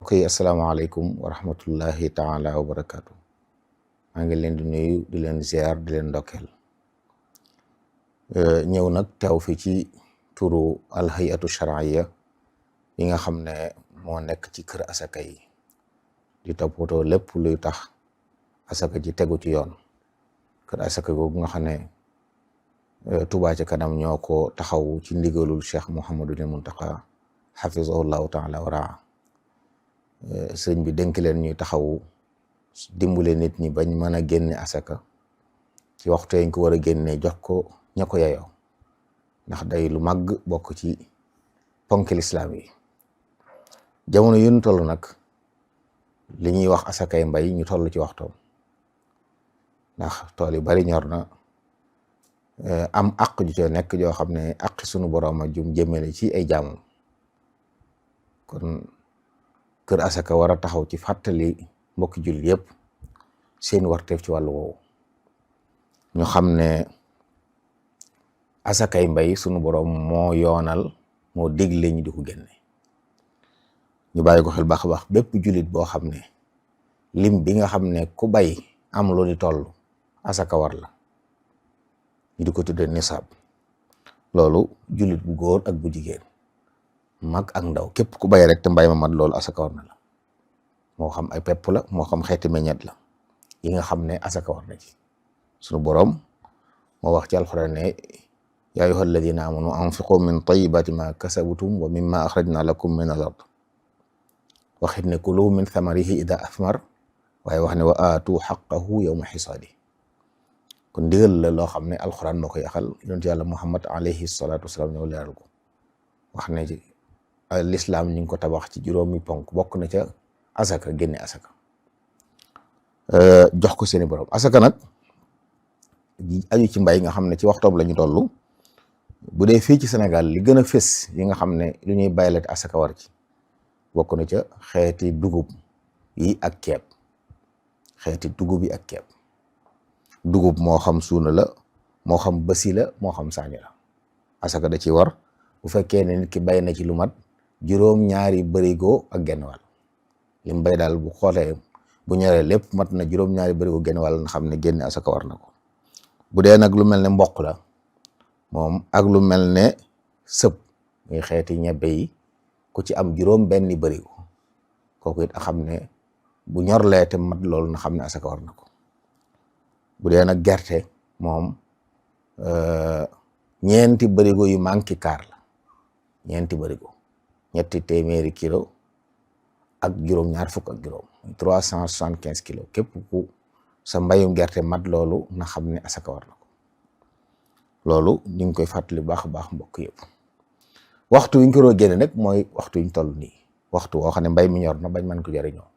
mbokk yi asalaamaaleykum wa rahmatullahi taala wa barakaatu. maa ngi leen di nuyu di leen ziar di leen ndokkeel ñëw nag teew fi ci turu alhayatu shar'iyya yi nga xam ne moo nekk ci kër asaka yi di toppatoo lépp luy tax asaka ji tegu ci yoon. kër asaka googu nga xam ne Touba ca kanam ñoo ko taxaw ci ndigalul Cheikh Mouhamadul Muntaqa xafizahullahu taala wa raa. sëñ bi dénk leen ñuy taxawu dimbale nit ñi bañ mën a génne asaka ci waxtu yañ ko war a génne jox ko ña ko yeyoo ndax day lu màgg bokk ci ponki lislaam yi. jamono yu ñu toll nag li ñuy wax asakay mbay ñu toll ci waxtoom ndax tool yi bari ñor na am àq ju coo nekk joo xam ne àq sunu borom a jum jëmale ci ay jaamam. kon kër asaka war a taxaw ci fàttali mbokki jullit yëpp seen warteef ci wàllu woowu. ñu xam ne asakay mbay sunu borom moo yoonal moo digle ñu di ko génne. ñu bàyyi ko xel baax a baax bépp jullit boo xam ne lim bi nga xam ne ku bay am lu ni toll asaka war la ñu di ko tuddee nisaab. loolu jullit bu góor ak bu jigéen mag ak ndaw képp ku bay rek te mbay ma mat loolu asaka war na la. moo xam ay pepp la moo xam xeeti meññeet la yi nga xam ne asaka war na ci. sunu boroom moo wax ci alxuraan ne yaa ayyuha alladina amanu anfiqu min tayyibati ma kasabtum wa mimma axrajna lakum min al ard waxit ne kulu min thamarihi ida athmar waaye wax ne wa aatu xaqahu yawma xisaadi. kon ndigal la loo xam ne alxuraan moo koy yaxal yonent yàlla Muhammad alayhi salaatu wasalaam ñëw leeral ko wax ne ci lislaam ñu ngi ko tabax ci juróomi ponk bokk na ca asaka génne asaka jox ko seeni borom. asaka nag aju ci mbay nga xam ne ci waxtoom la ñu toll bu dee fii ci Sénégal li gën a fës yi nga xam ne lu ñuy baylat asaka war ci bokk na ca xeeti dugub yi ak ceeb. xeeti dugub yi ak ceeb dugub moo xam suuna la moo xam basi la moo xam saaño la asaka da ci war bu fekkee ne nit ki bay na ci lu mat juróom-ñaari bërigo ak genn wàll. lim bay daal bu xoolee bu ñoree lépp mat na juróom-ñaari bërigo genn wàll nga xam ne génne asaka war na ko. bu dee nag lu mel ne mboq la moom ak lu mel ne sëb muy xeeti ñebbe yi ku ci am juróom benni bërigo kooku it a xam ne bu ñorlee te mat loolu na xam ne asaka war na ko. bu dee nag gerte moom ñeenti bërigo yu manqué kaar la ñeenti bërigo ñetti téeméeri kilo ak juróom-ñaar fukk ak juróom 375 kilos képp ku sa mbayum gerte mat loolu na xam ne asaka war na ko. loolu ñu ngi koy fàttali baax a baax mbokk yëpp. waxtu wi ñu ko doon génne nag mooy waxtu wi ñu toll nii waxtu woo xam ne mbay mi ñor na bañ mën ko jariñoo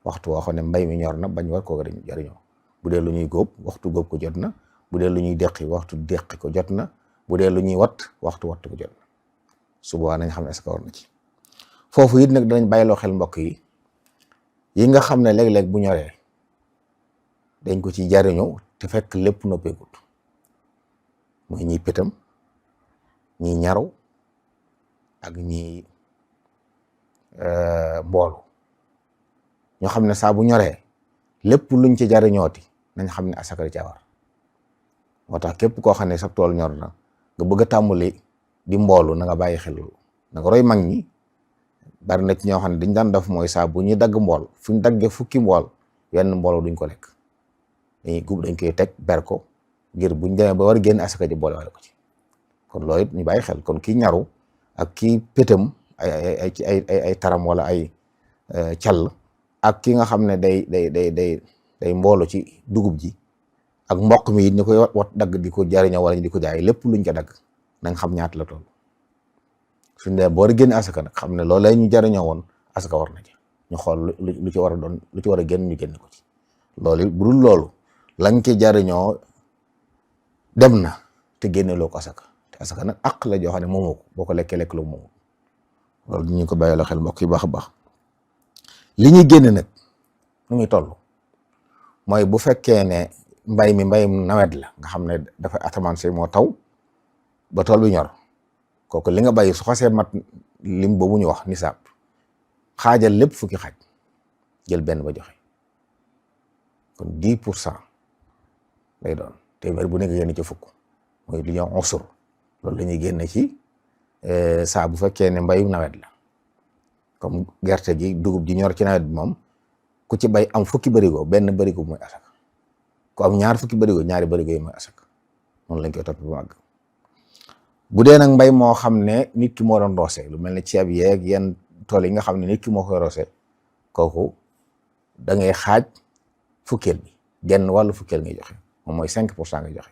waxtu woo xam ne mbay mi ñor na bañ war koo jariñoo. bu dee lu ñuy góob waxtu góob ko jot na bu dee lu ñuy deqi waxtu deqi ko jot na bu dee lu ñuy wat waxtu ko jot na su boobaa nañ xam ne asaka war na ci. foofu it nag danañ bàyyiloo xel mbokk yi nga xam ne léeg-léeg bu ñoree dañ ko ci jariñoo te fekk lépp noppeegut mooy ñiy pétam ñi ñaru ak ñi mboolu ñoo xam ne saa bu ñoree lépp luñ ci jariñooti nañ xam ne asaka da caa war. moo tax képp koo xam ne sa tool ñor na nga bëgg a tàmbali di mboolu na nga bàyyi xel na nga roy mag ñi. bari na ci ñoo xam ne dañ daan def mooy saa bu ñuy dagg mbool fu ñu daggee fukki mbool wenn mbooloo duñ ko lekk dañ koy teg ber ko ngir buñ demee ba war a génn asaka ji boole wala ko ci. kon loolu it ñu bàyyi xel kon kii ñaru ak kii pétam ay taram wala ay call ak ki nga xam ne day mboolu ci dugub ji ak mboq mi it ñu koy wat dagg di ko jariñoo wala ñu di ko jaay lépp luñ ca dagg nañ xam ñaata la toll. suñ dee boo génne asaka nag xam ne loolu lay ñu jariñoo woon asaka war na ci ñu xool lu ci war a doon lu ci war a génn ñu génn ko ci. loolu bu dul loolu lañ ci jariñoo dem na te génne loo ko asaka te asaka nag àq la joo xam ne moomoo ko boo ko lekkee lekk loo moomoo loolu ñu ko bàyyi la xel mbokk yi baax a baax. li ñuy génne nag nu muy toll mooy bu fekkee ne mbay mi mbayum nawet la nga xam ne dafa asamaan si moo taw ba tool bi ñor kooku li nga bàyyi su xasee mat lim boobu ñu wax nisaab xaajal lépp fukki xaaj jël benn ba joxe kon 10% lay doon téeméer bu nekk génn ci fukk mooy li ñuy wax usur loolu la ñuy génne ci saa bu fekkee ne mbayum nawet la comme gerte gi dugub ji ñor ci nawet bi moom ku ci bay am fukki barigo benn barigo mooy asaka ku am ñaar fukki barigo ñaari barigo yi mooy asaka noonu lañ koy topp bu màgg. bu dee nag mbay moo xam ne nit ki moo doon roose lu mel ne ceeb yeeg yenn tool yi nga xam ne nit ki moo koy roose kooku da ngay xaaj fukkeel bi genn wàllu fukkeel ngay joxe moom mooy 5% ngay joxe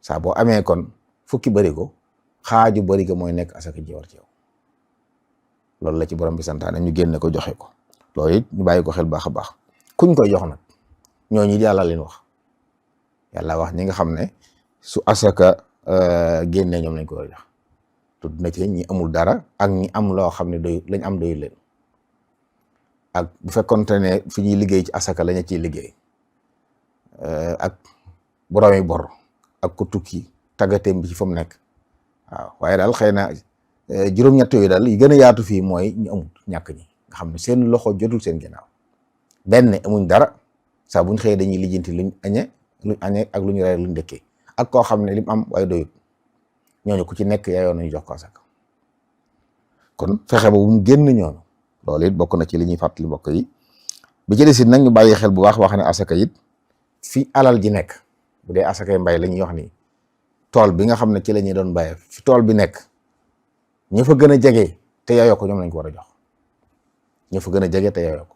saa boo amee kon fukki barigo xaaju barigo mooy nekk asaka ji war ci yow loolu la ci borom bi santaane ñu génne ko joxe ko loolu it ñu bàyyi ko xel baax a baax kuñ koy jox nag ñooñu yàlla leen wax yàlla wax ñi nga xam ne su asaka génne ñoom lañ ko war a jox tudd na ci ñi amul dara ak ñi am loo xam ne doy lañ am doyul leen ak bu fekkonte ne fi ñuy liggéey ci asaka lañu ciy liggéey ak boroomi bor ak ku tukki tàggateem bi ci fa mu nekk waaw waaye daal xëy na juróom-ñett yooyu daal yi gën a yaatu fii mooy ñu amul ñàkk ñi nga xam ne seen loxo jotul seen ginnaaw benn amuñ dara saa buñ xëyee dañuy lijjanti luñ añee ak lu ñu reer luñ dëkkee ak koo xam ne lim am waaye doyut ñooñu ku ci nekk yaayoon nañu jox ko asaka kon fexe ba bu mu génn ñooñu loolu it bokk na ci li ñuy fàttali mbokk yi bi ci desit nag ñu bàyyi xel bu baax wax ne asaka it fi alal ji nekk bu dee asakay mbay la ñuy wax ni tool bi nga xam ne ci la ñuy doon bàyyee fi tool bi nekk ña fa gën a jege te yaayoo ko ñoom lañ ko war a jox ña fa gën a jege te yaayoo ko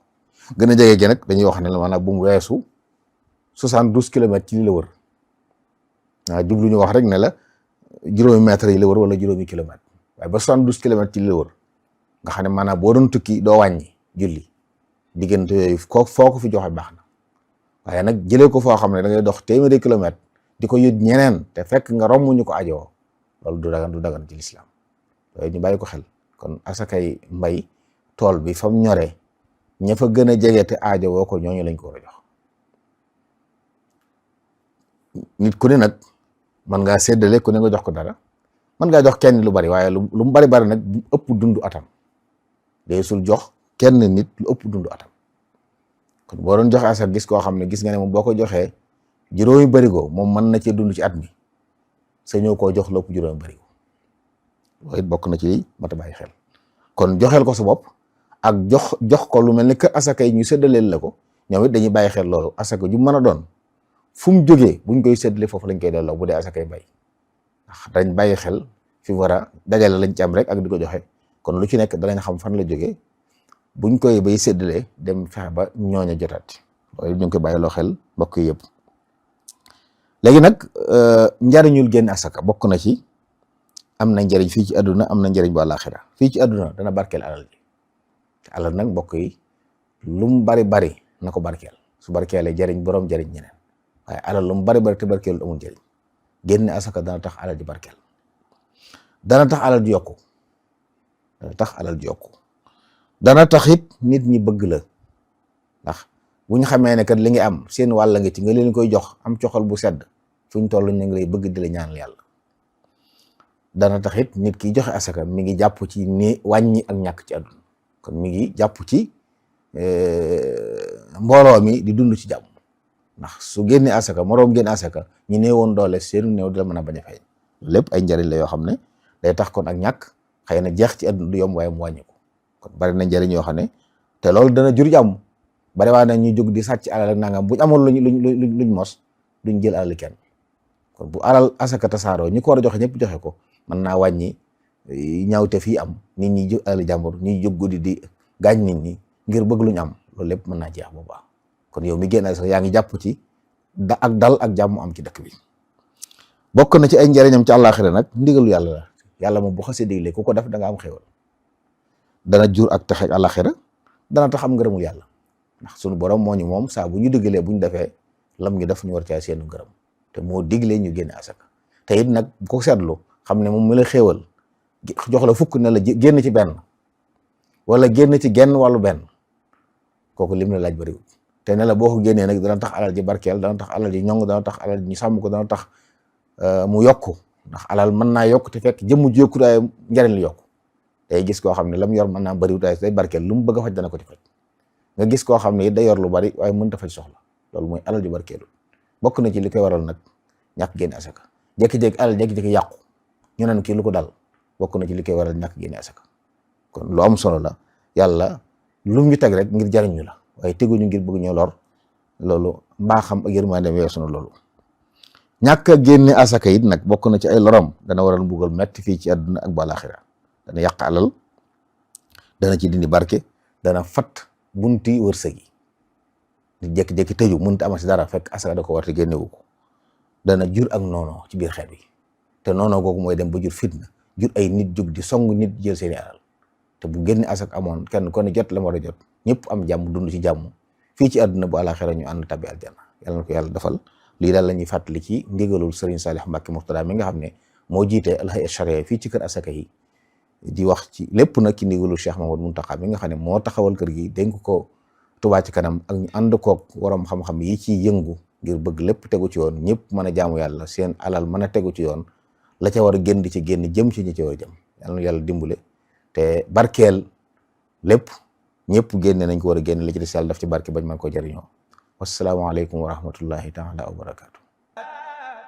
gën a jege gi nag dañuy wax ne la maanaam bu mu weesu 72 kilomètres ci li la wër waaw jublu ñu wax rek ne la juróomi mètres yi la wër wala juróomi kilomètres waaye ba 72 kilomètres ci li la wër nga xam ne maanaam boo doon tukki doo wàññi julli diggante yooyu foo ko fi joxe baax na waaye nag jëlee ko foo xam ne da ngay dox téeméeri kilomètres di ko yët ñeneen te fekk nga romb ñu ko ajoo loolu du dagan ci lislaam yooyu ñu bàyyi ko xel kon asakay mbay tool bi fa mu ñoree ña fa gën a jege te aajo woo ko ñooñu lañ ko war a jox nit ku ne nag mën ngaa séddale ku ne nga jox ko dara mën ngaa jox kenn lu bari waaye lu mu bari nag bu ëpp dundu atam deesul jox kenn nit lu ëpp dundu atam kon boo doon joxe asaka gis koo xam ne gis nga ne moom boo ko joxee juróomi barigo moom mën na cee dund ci at mi sa ñëw koo jox lu ëpp juróomi barigo loolu it bokk na ci mat a bàyyi xel kon joxeel ko sa bopp ak jox ko lu mel ne que asaka yi ñu séddaleel la ko ñoom it dañuy bàyyi xel loolu asaka ju mën a doon fu mu jógee buñ koy séddale foofu lañ koy delloo bu dee asakay bay ndax dañ bàyyi xel fi mu war a dajale lañ ci am rek ak di ko joxe kon lu ci nekk danañ xam fan la jógee buñ koy bay séddale dem fexe ba ñooña jotaat loolu ñu ngi koy bàyyi loo xel mbokk yi yëpp léegi nag njariñul génn asaka bokk na ci am na njëriñ fii ci àdduna am na njëriñ bu àllaaxira fii ci àdduna dana barkeel alal ji te alal nag mbokk yi lu mu bari na ko barkeel su barkeelee jëriñ borom jëriñ ñeneen waaye alal lu mu bari te barkeelul amul njëriñ génne asaka dana tax alal ji barkeel dana tax alal ji yokku dana tax it nit ñi bëgg la ndax bu ñu xamee ne kat li nga am seen wàll nga ci nga leen koy jox am coxal bu sedd fu ñu toll ñu ngi lay bëgg di la ñaanal yàlla dana tax it nit ki joxe asaka mi ngi jàpp ci ni wàññi ak ñàkk ci àdduna kon mi ngi jàpp ci mbooloo mi di dund ci jàmm ndax su génne asaka moroom génne asaka ñi néewoon doole seenu néew dina mën a bañ a feeñ lépp ay njariñ la yoo xam ne day tax kon ak ñàkk xëy na jeex ci àdduna du yomb waaye mu wàññi ko kon bari na njariñ yoo xam ne te loolu dana jur jàmm bari waa na ñuy jóg di sàcc alal ak nangam buñ amoon luñ mos duñ jël alal kenn kon bu alal asaka tasaaroo ñi ko war a joxe ñëpp joxe ko mën naa wàññi ñaawte fii am nit ñi jóg alal jàmbur ñuy jóg guddi di gaañ nit ñi ngir bëgg luñ am loolu lépp mën naa jeex bu baax kon yow mi génn sax yaa ngi jàpp ci ak dal ak jàmm am ci dëkk bi bokk na ci ay njëriñam ci àllaaxira nag ndigalu yàlla la yàlla moom bu xasee digle ku ko def da nga am xéwal dana jur ak texe ak àllaaxira dana tax am ngërëmul yàlla ndax sunu borom moo ñu moom saa bu ñu digalee bu ñu defee lam ñu def ñu war caa seenu ngërëm te moo diglee ñu génne asaka te it nag bu ko seetlu xam ne moom mu la xéewal jox la fukk ne la génn ci benn wala génn ci genn wàllu benn kooku lim la laaj bariwul te ne la boo ko génnee nag dana tax alal ji barkeel dana tax alal ji ñong dana tax alal ji ñu sàmm ko dana tax mu yokku ndax alal mën naa yokk te fekk jëmm ji yokku waaye njariñ lu yokku day gis koo xam ne lam yor mën naa bëri wutaay day barkeel lu mu bëgg a faj dana ko ci faj nga gis koo xam ne it day yor lu bari waaye mënut a faj soxla loolu mooy alal ju barkeelu bokk na ci li koy waral nag ñàkk génne asaka jékki-jékki alal jékki-jékki yàqu ñu naan kii lu ko dal bokk na ci li koy waral ñàkk génne asaka kon lu am solo la yàlla lu ñu teg rek ngir jariñu la waaye teguñu ngir bëgg ñoo lor loolu mbaaxam ak yërmandeem weesu na loolu ñàkk a génne asaka it nag bokk na ci ay lorom dana waral mbugal metti fii ci àdduna ak balaaxira dana yàq alal dana ci dindi barke dana fat bunti wërsëg yi di jékki-jékki tëju mënut amati dara fekk asaka da ko war te génnewu ko dana jur ak noono ci biir xeet wi te noono googu mooy dem ba jur fitna jur ay nit jug di song nit jël seeni alal te bu génne asaka amoon kenn ko ne jot la mu war a jot ñëpp am jàmm dund ci jàmm fii ci àdduna bu àlaxira ñu ànd tabbi aljanna yàlla na ko yàlla defal lii daal la ñuy fàttali ci ndigalul Serigne Salih Mbacké Murtada mi nga xam ne moo jiite al-hay'a ash-shar'iyya fii ci kër asaka yi di wax ci lépp nag ci ndigalul Cheikh Mamadou Mountakha mi nga xam ne moo taxawal kër gi dénk ko Touba ci kanam ak ñu ànd koog waroom xam-xam yi ci yëngu ngir bëgg lépp tegu ci yoon ñëpp mën a jaamu yàlla seen alal mën a tegu ci yoon la ca war a génn di ci génn jëm ci ñi ci war a jëm yàlla na yàlla dimbale te barkeel lépp ñëpp génne nañ ko war a génne li ci des yàlla daf ci barke bañ mën ko jëriñoo wasalaamaaleykum wa rahmatullahi taala wa barakaatu